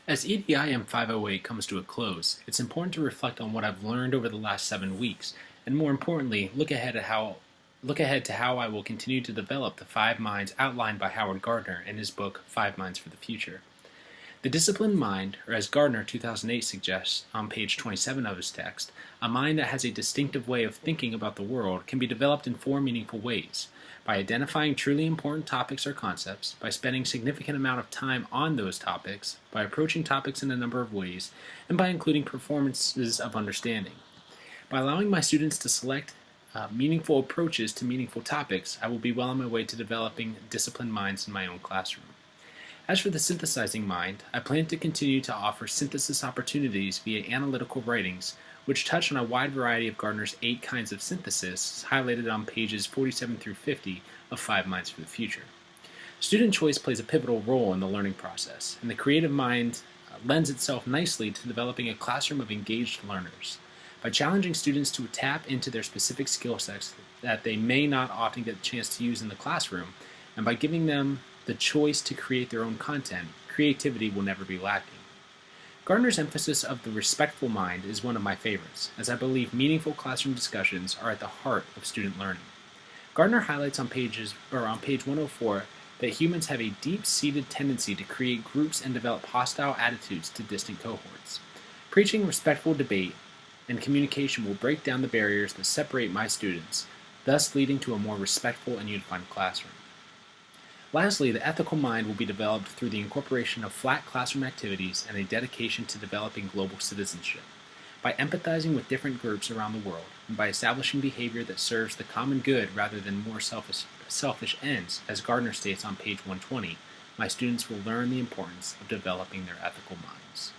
As EDIM 508 comes to a close, it's important to reflect on what I've learned over the last 7 weeks, and more importantly, look ahead to how I will continue to develop the 5 minds outlined by Howard Gardner in his book 5 Minds for the Future. The disciplined mind, or as Gardner 2008 suggests on page 27 of his text, a mind that has a distinctive way of thinking about the world can be developed in 4 meaningful ways: by identifying truly important topics or concepts, by spending significant amount of time on those topics, by approaching topics in a number of ways, and by including performances of understanding. By allowing my students to select meaningful approaches to meaningful topics, I will be well on my way to developing disciplined minds in my own classroom. As for the synthesizing mind, I plan to continue to offer synthesis opportunities via analytical writings, which touch on a wide variety of Gardner's 8 kinds of synthesis, highlighted on pages 47 through 50 of 5 Minds for the Future. Student choice plays a pivotal role in the learning process, and the creative mind lends itself nicely to developing a classroom of engaged learners. By challenging students to tap into their specific skill sets that they may not often get the chance to use in the classroom, and by giving them the choice to create their own content, creativity will never be lacking. Gardner's emphasis of the respectful mind is one of my favorites, as I believe meaningful classroom discussions are at the heart of student learning. Gardner highlights on page 104 that humans have a deep-seated tendency to create groups and develop hostile attitudes to distant cohorts. Preaching respectful debate and communication will break down the barriers that separate my students, thus leading to a more respectful and unified classroom. Lastly, the ethical mind will be developed through the incorporation of flat classroom activities and a dedication to developing global citizenship. By empathizing with different groups around the world, and by establishing behavior that serves the common good rather than more selfish ends, as Gardner states on page 120, my students will learn the importance of developing their ethical minds.